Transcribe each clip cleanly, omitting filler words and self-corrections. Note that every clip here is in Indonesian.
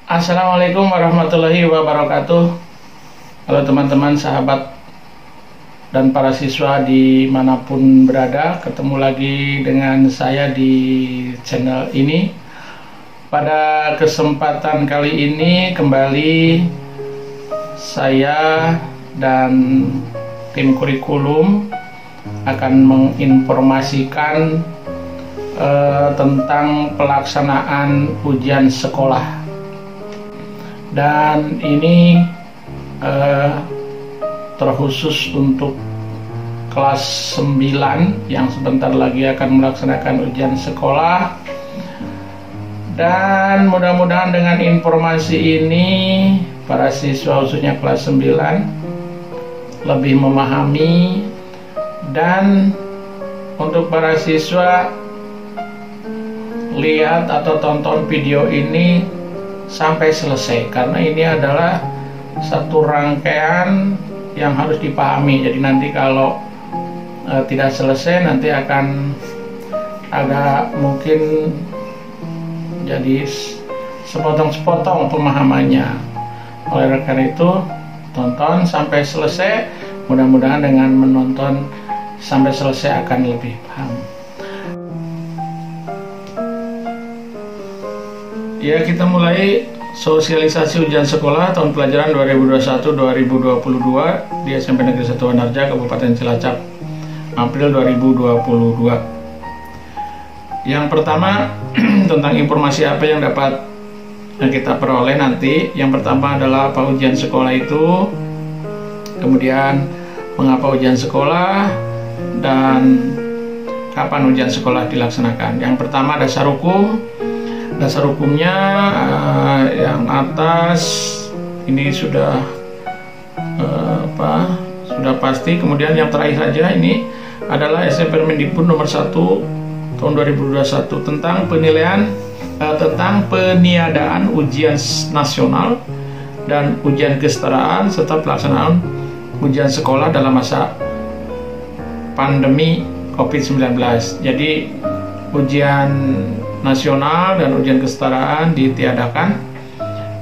Assalamualaikum warahmatullahi wabarakatuh. Halo teman-teman, sahabat, dan para siswa dimanapun berada. Ketemu lagi dengan saya di channel ini. Pada kesempatan kali ini kembali saya dan tim kurikulum akan menginformasikan tentang pelaksanaan ujian sekolah. Dan ini terkhusus untuk kelas 9 yang sebentar lagi akan melaksanakan ujian sekolah. Dan mudah-mudahan dengan informasi ini para siswa khususnya kelas 9 lebih memahami, dan untuk para siswa lihat atau tonton video ini sampai selesai, karena ini adalah satu rangkaian yang harus dipahami. Jadi nanti kalau tidak selesai nanti akan agak mungkin jadi sepotong-sepotong pemahamannya. Oleh karena itu tonton sampai selesai, mudah-mudahan dengan menonton sampai selesai akan lebih paham. Ya, kita mulai sosialisasi ujian sekolah tahun pelajaran 2021-2022 di SMP Negeri 1 Wanarja, Kabupaten Cilacap, April 2022. Yang pertama tentang informasi apa yang dapat kita peroleh nanti. Yang pertama adalah apa ujian sekolah itu, kemudian mengapa ujian sekolah, dan kapan ujian sekolah dilaksanakan. Yang pertama dasar hukum. Dasar hukumnya yang atas ini sudah sudah pasti. Kemudian yang terakhir saja ini adalah SMP Permendikbud nomor 1 tahun 2021 tentang penilaian tentang peniadaan ujian nasional dan ujian kesetaraan serta pelaksanaan ujian sekolah dalam masa pandemi COVID-19. Jadi ujian nasional dan ujian kesetaraan ditiadakan,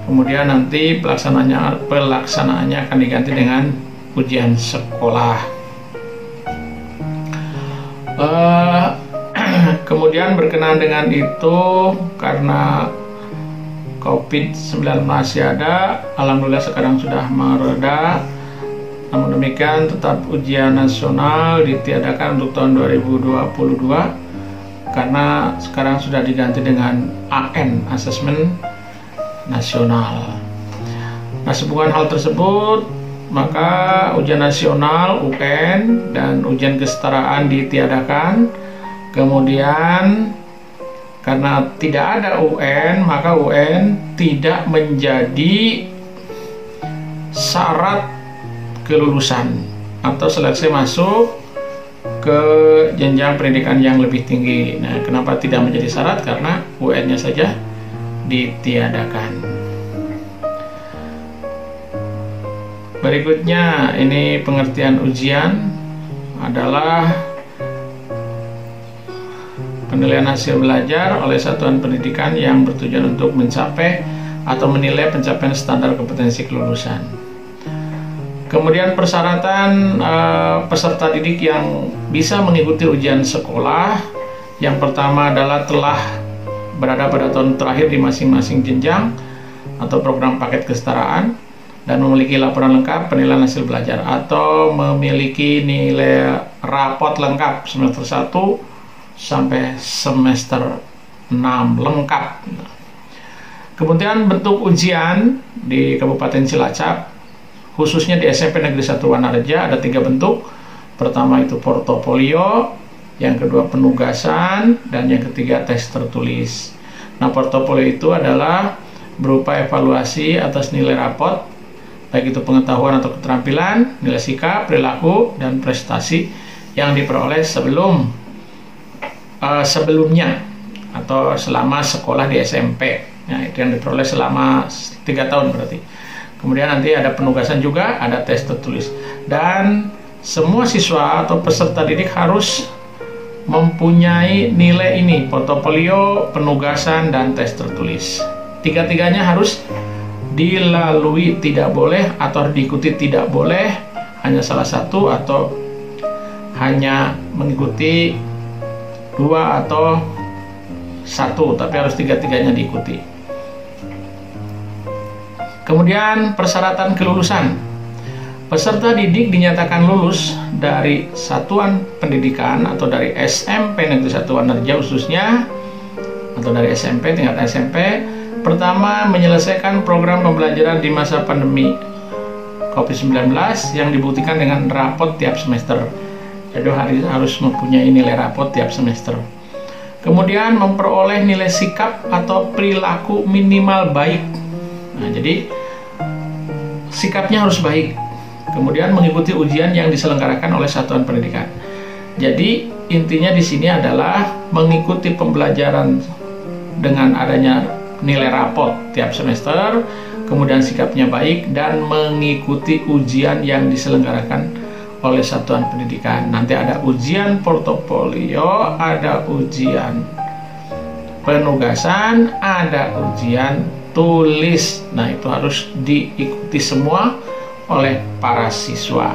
kemudian nanti pelaksanaannya akan diganti dengan ujian sekolah. Kemudian berkenaan dengan itu, karena COVID-19 masih ada, alhamdulillah sekarang sudah mereda. Namun demikian tetap ujian nasional ditiadakan untuk tahun 2022 karena sekarang sudah diganti dengan AN, Asesmen Nasional. Nah, sehubungan hal tersebut, maka ujian nasional UN dan ujian kesetaraan ditiadakan. Kemudian karena tidak ada UN, maka UN tidak menjadi syarat kelulusan atau seleksi masuk ke jenjang pendidikan yang lebih tinggi. Nah, kenapa tidak menjadi syarat? Karena UN-nya saja ditiadakan. Berikutnya, ini pengertian ujian adalah penilaian hasil belajar oleh satuan pendidikan yang bertujuan untuk mencapai atau menilai pencapaian standar kompetensi kelulusan. Kemudian persyaratan peserta didik yang bisa mengikuti ujian sekolah. Yang pertama adalah telah berada pada tahun terakhir di masing-masing jenjang atau program paket kesetaraan dan memiliki laporan lengkap penilaian hasil belajar atau memiliki nilai rapot lengkap semester 1 sampai semester 6 lengkap. Kemudian bentuk ujian di Kabupaten Cilacap, khususnya di SMP Negeri 1 Wanarja, ada 3 bentuk. Pertama itu portofolio, yang kedua penugasan, dan yang ketiga tes tertulis. Nah, portofolio itu adalah berupa evaluasi atas nilai rapot, baik itu pengetahuan atau keterampilan, nilai sikap, perilaku, dan prestasi yang diperoleh sebelumnya atau selama sekolah di SMP. Nah, itu yang diperoleh selama 3 tahun berarti. Kemudian nanti ada penugasan juga, ada tes tertulis. Dan semua siswa atau peserta didik harus mempunyai nilai ini, portofolio, penugasan, dan tes tertulis. tiga-tiganya harus dilalui, tidak boleh, atau diikuti tidak boleh, hanya salah satu atau hanya mengikuti dua atau satu, tapi harus tiga-tiganya diikuti. Kemudian persyaratan kelulusan. Peserta didik dinyatakan lulus dari satuan pendidikan atau dari SMP Negeri 1 Wanarja khususnya, atau dari SMP, tingkat SMP, pertama menyelesaikan program pembelajaran di masa pandemi COVID-19 yang dibuktikan dengan rapot tiap semester. Jadi harus mempunyai nilai rapot tiap semester. Kemudian memperoleh nilai sikap atau perilaku minimal baik. Nah, jadi sikapnya harus baik. Kemudian mengikuti ujian yang diselenggarakan oleh satuan pendidikan. Jadi intinya di sini adalah mengikuti pembelajaran dengan adanya nilai rapot tiap semester, kemudian sikapnya baik, dan mengikuti ujian yang diselenggarakan oleh satuan pendidikan. Nanti ada ujian portofolio, ada ujian penugasan, ada ujian tulis. Nah, itu harus diikuti semua oleh para siswa.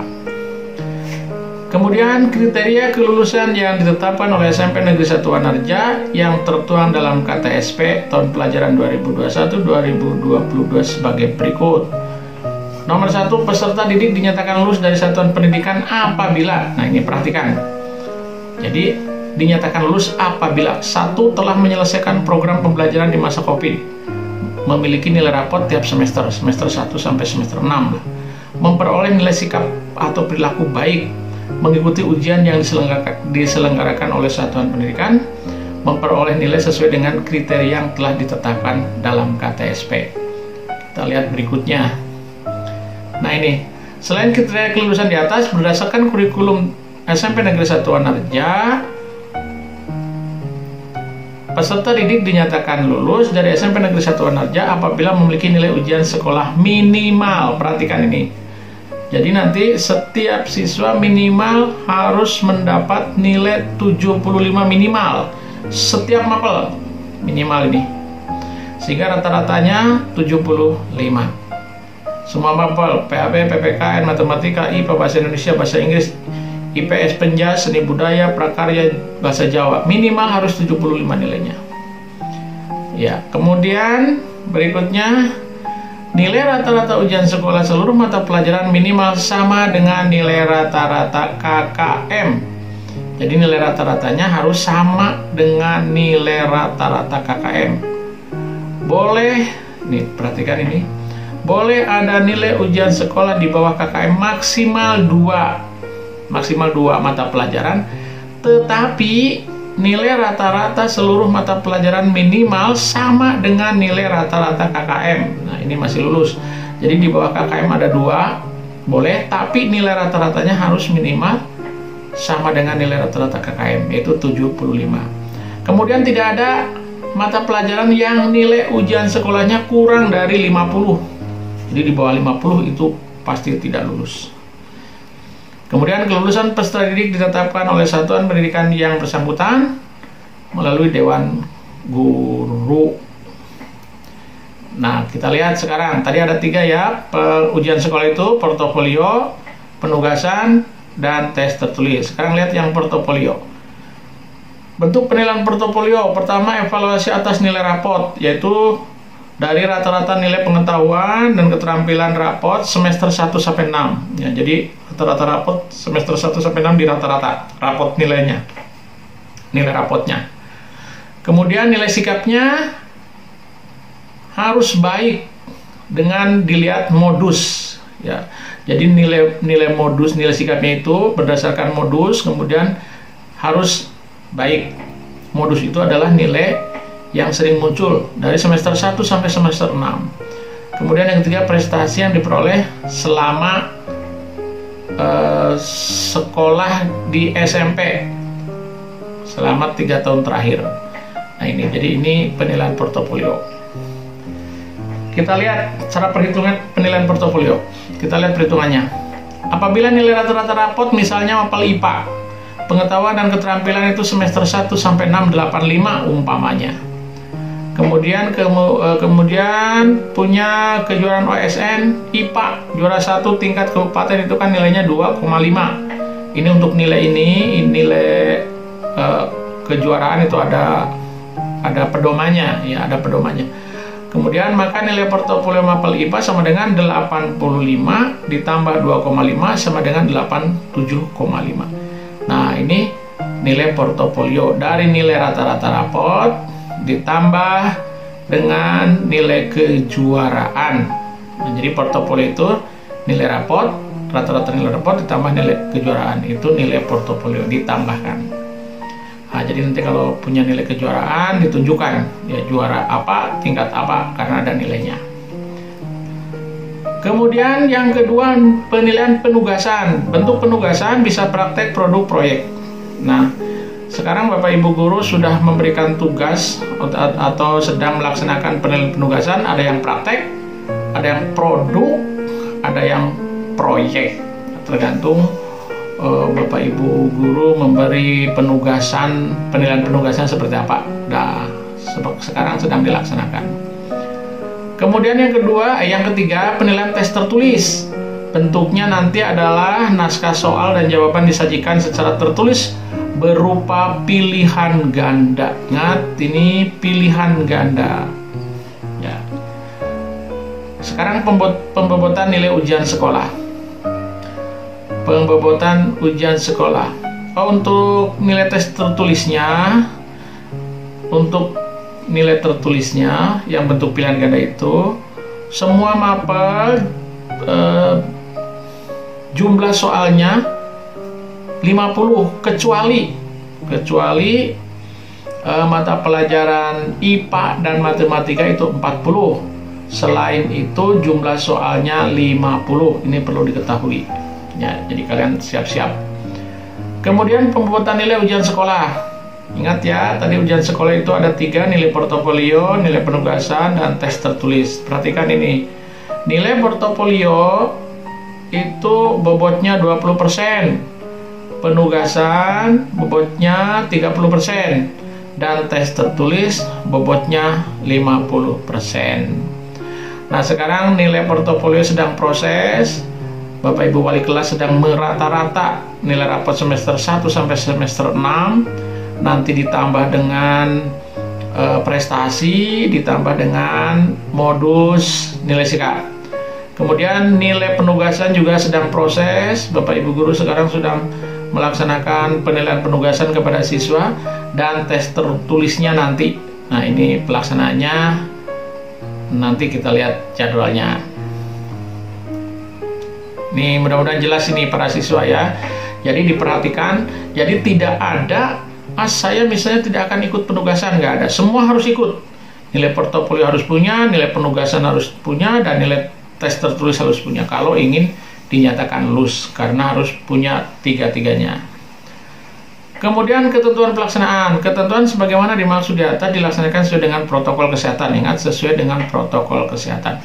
Kemudian kriteria kelulusan yang ditetapkan oleh SMP Negeri 1 Wanarja yang tertuang dalam KTSP tahun pelajaran 2021-2022 sebagai berikut. Nomor 1, peserta didik dinyatakan lulus dari satuan pendidikan apabila, nah ini perhatikan. Jadi dinyatakan lulus apabila 1, telah menyelesaikan program pembelajaran di masa Covid, memiliki nilai rapot tiap semester 1 sampai semester 6, memperoleh nilai sikap atau perilaku baik, mengikuti ujian yang diselenggarakan oleh satuan pendidikan, memperoleh nilai sesuai dengan kriteria yang telah ditetapkan dalam KTSP. Kita lihat berikutnya. Nah ini, selain kriteria kelulusan di atas, berdasarkan kurikulum SMP Negeri 1 Wanarja, peserta didik dinyatakan lulus dari SMP Negeri 1 Wanarja apabila memiliki nilai ujian sekolah minimal. Perhatikan ini. Jadi nanti setiap siswa minimal harus mendapat nilai 75 minimal. Setiap mapel minimal ini. Sehingga rata-ratanya 75. Semua mapel, PAB, PPKN, Matematika, IPA, Bahasa Indonesia, Bahasa Inggris, IPS, Penjas, Seni Budaya, Prakarya, Bahasa Jawa, minimal harus 75 nilainya. Ya, kemudian berikutnya, nilai rata-rata ujian sekolah seluruh mata pelajaran minimal sama dengan nilai rata-rata KKM. Jadi nilai rata-ratanya harus sama dengan nilai rata-rata KKM. Boleh, nih perhatikan ini, boleh ada nilai ujian sekolah di bawah KKM maksimal 2 mata pelajaran, tetapi nilai rata-rata seluruh mata pelajaran minimal sama dengan nilai rata-rata KKM. Nah, ini masih lulus. Jadi di bawah KKM ada 2, boleh, tapi nilai rata-ratanya harus minimal sama dengan nilai rata-rata KKM, yaitu 75. Kemudian tidak ada mata pelajaran yang nilai ujian sekolahnya kurang dari 50. Jadi di bawah 50 itu pasti tidak lulus. Kemudian kelulusan peserta didik ditetapkan oleh satuan pendidikan yang bersangkutan melalui Dewan Guru. Nah, kita lihat sekarang. Tadi ada 3 ya, ujian sekolah itu, portofolio, penugasan, dan tes tertulis. Sekarang lihat yang portofolio. Bentuk penilaian portofolio, pertama evaluasi atas nilai rapot, yaitu dari rata-rata nilai pengetahuan dan keterampilan rapot semester 1 sampai 6. Ya, jadi rata-rata rapot semester 1 sampai 6 di rata-rata rapot nilainya. Nilai rapotnya. Kemudian nilai sikapnya harus baik dengan dilihat modus, ya. Jadi nilai modus, nilai sikapnya itu berdasarkan modus, kemudian harus baik. Modus itu adalah nilai yang sering muncul dari semester 1 sampai semester 6. Kemudian yang ketiga, prestasi yang diperoleh selama sekolah di SMP selama 3 tahun terakhir. Nah ini, jadi ini penilaian portofolio. Kita lihat cara perhitungan penilaian portofolio. Kita lihat perhitungannya. Apabila nilai rata-rata rapot misalnya mapel IPA, pengetahuan dan keterampilan itu semester 1 sampai 6 85 umpamanya. Kemudian punya kejuaraan OSN IPA juara 1 tingkat kabupaten itu kan nilainya 2,5. Ini untuk nilai kejuaraan itu ada pedomannya ya, ada pedomannya. Kemudian maka nilai portofolio mapel IPA sama dengan 85 ditambah 2,5 sama dengan 87,5. Nah, ini nilai portofolio dari nilai rata-rata rapot ditambah dengan nilai kejuaraan. Nah, jadi portofolio itu nilai rapot, rata-rata nilai rapot ditambah nilai kejuaraan, itu nilai portofolio ditambahkan. Nah, jadi nanti kalau punya nilai kejuaraan ditunjukkan ya juara apa, tingkat apa, karena ada nilainya. Kemudian yang kedua, penilaian penugasan. Bentuk penugasan bisa praktek, produk, proyek. Nah, sekarang Bapak Ibu guru sudah memberikan tugas atau sedang melaksanakan penilaian penugasan. Ada yang praktek, ada yang produk, ada yang proyek. Tergantung Bapak Ibu guru memberi penilaian penugasan seperti apa. Nah, sekarang sedang dilaksanakan. Kemudian yang ketiga, penilaian tes tertulis. Bentuknya nanti adalah naskah soal dan jawaban disajikan secara tertulis berupa pilihan ganda. Ingat, ini pilihan ganda. Ya. Sekarang pembobotan nilai ujian sekolah. Pembobotan ujian sekolah. Untuk nilai tes tertulisnya, yang bentuk pilihan ganda itu, semua mapel jumlah soalnya 50 kecuali mata pelajaran IPA dan matematika itu 40. Selain itu jumlah soalnya 50. Ini perlu diketahui ya, jadi kalian siap-siap. Kemudian pembobotan nilai ujian sekolah. Ingat ya, tadi ujian sekolah itu ada 3, nilai portofolio, nilai penugasan, dan tes tertulis. Perhatikan ini, nilai portofolio itu bobotnya 20%, penugasan bobotnya 30%, dan tes tertulis bobotnya 50%. Nah, sekarang nilai portofolio sedang proses. Bapak Ibu wali kelas sedang merata-rata nilai rapot semester 1 sampai semester 6, nanti ditambah dengan prestasi, ditambah dengan modus nilai sikap. Kemudian nilai penugasan juga sedang proses. Bapak Ibu guru sekarang sedang melaksanakan penilaian penugasan kepada siswa dan tes tertulisnya nanti. Nah, ini pelaksanaannya nanti kita lihat jadwalnya. Nih, mudah-mudahan jelas ini para siswa ya. Jadi diperhatikan, jadi tidak ada saya misalnya tidak akan ikut penugasan, nggak ada. Semua harus ikut. Nilai portofolio harus punya, nilai penugasan harus punya, dan nilai tes tertulis harus punya kalau ingin dinyatakan lulus, karena harus punya tiga-tiganya. Kemudian ketentuan pelaksanaan. Ketentuan sebagaimana dimaksud di atas dilaksanakan sesuai dengan protokol kesehatan. Ingat, sesuai dengan protokol kesehatan.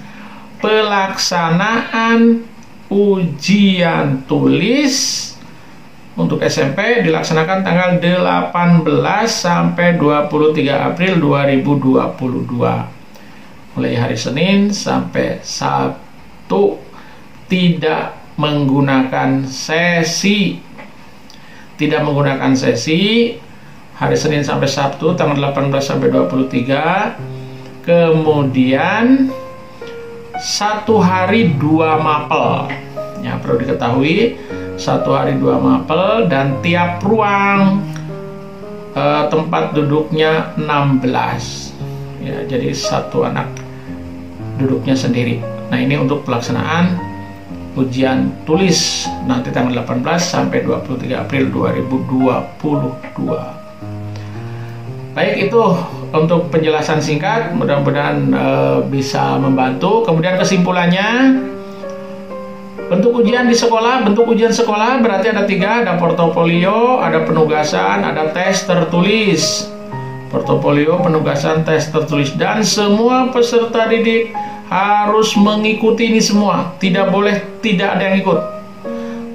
Pelaksanaan ujian tulis untuk SMP dilaksanakan tanggal 18 sampai 23 April 2022. Mulai hari Senin sampai Sabtu, tidak menggunakan sesi. Tidak menggunakan sesi hari Senin sampai Sabtu tanggal 18 sampai 23. Kemudian 1 hari 2 mapel. Ya, perlu diketahui 1 hari 2 mapel, dan tiap ruang tempat duduknya 16. Ya, jadi 1 anak duduknya sendiri. Nah, ini untuk pelaksanaan ujian tulis nanti tanggal 18 sampai 23 April 2022. Baik, itu untuk penjelasan singkat, mudah-mudahan bisa membantu. Kemudian kesimpulannya, bentuk ujian di sekolah. Bentuk ujian sekolah berarti ada 3, ada portofolio, ada penugasan, ada tes tertulis. Portofolio, penugasan, tes tertulis, dan semua peserta didik harus mengikuti ini semua. Tidak boleh tidak ada yang ikut.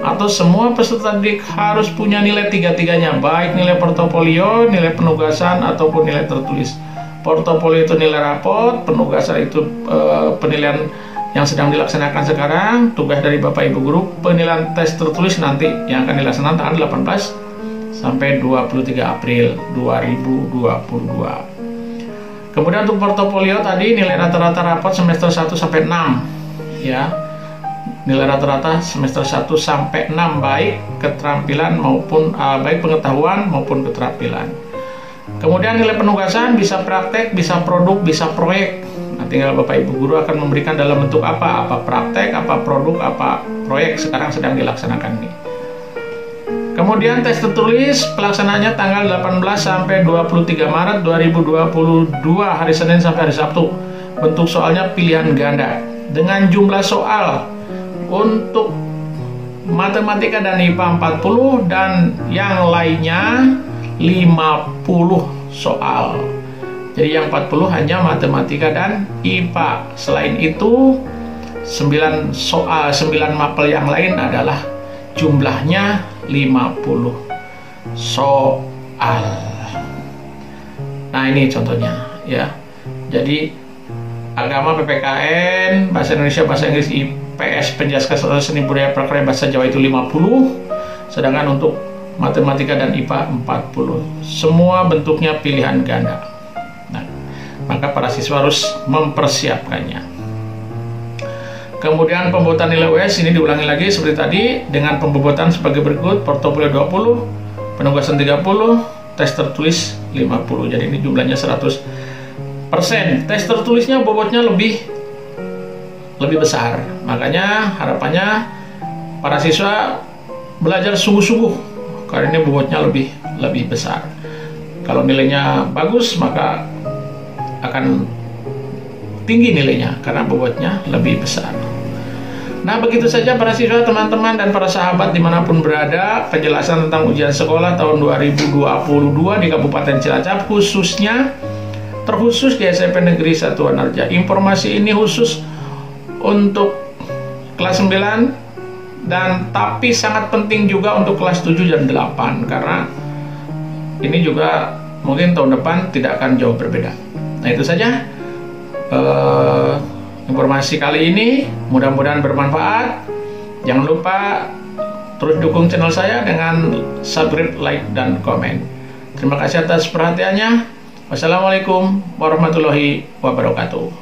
Atau semua peserta didik harus punya nilai tiga-tiganya, baik nilai portofolio, nilai penugasan, ataupun nilai tertulis. portofolio itu nilai rapot, penugasan itu penilaian yang sedang dilaksanakan sekarang, tugas dari Bapak Ibu guru, penilaian tes tertulis nanti yang akan dilaksanakan tanggal 18 sampai 23 April 2022. Kemudian untuk portofolio tadi nilai rata-rata rapot semester 1 sampai 6 ya. Nilai rata-rata semester 1 sampai 6 baik keterampilan maupun baik pengetahuan maupun keterampilan. Kemudian nilai penugasan bisa praktek, bisa produk, bisa proyek. Nah, tinggal Bapak Ibu guru akan memberikan dalam bentuk apa praktek, apa produk, apa proyek sekarang sedang dilaksanakan nih. Kemudian tes tertulis pelaksanaannya tanggal 18 sampai 23 Maret 2022 hari Senin sampai hari Sabtu. Bentuk soalnya pilihan ganda dengan jumlah soal untuk matematika dan IPA 40 dan yang lainnya 50 soal. Jadi yang 40 hanya matematika dan IPA. Selain itu 9 soal, 9 mapel yang lain adalah jumlahnya 50 soal. Nah, ini contohnya ya. Jadi agama, PPKN, bahasa Indonesia, bahasa Inggris, IPS, penjelasan seni budaya prakarya bahasa Jawa itu 50. Sedangkan untuk matematika dan IPA 40. Semua bentuknya pilihan ganda. Nah, maka para siswa harus mempersiapkannya. Kemudian pembobotan nilai US ini diulangi lagi seperti tadi dengan pembobotan sebagai berikut: portofolio 20, penugasan 30, tes tertulis 50. Jadi ini jumlahnya 100%. Tes tertulisnya bobotnya lebih besar. Makanya harapannya para siswa belajar sungguh-sungguh karena ini bobotnya lebih besar. Kalau nilainya bagus maka akan tinggi nilainya karena bobotnya lebih besar. Nah, begitu saja para siswa, teman-teman, dan para sahabat dimanapun berada, penjelasan tentang ujian sekolah tahun 2022 di Kabupaten Cilacap, khususnya terkhusus di SMP Negeri Satuan Harja. Informasi ini khusus untuk kelas 9 dan tapi sangat penting juga untuk kelas 7 dan 8 karena ini juga mungkin tahun depan tidak akan jauh berbeda. Nah, itu saja informasi kali ini, mudah-mudahan bermanfaat. Jangan lupa terus dukung channel saya dengan subscribe, like, dan komen. Terima kasih atas perhatiannya. Wassalamualaikum warahmatullahi wabarakatuh.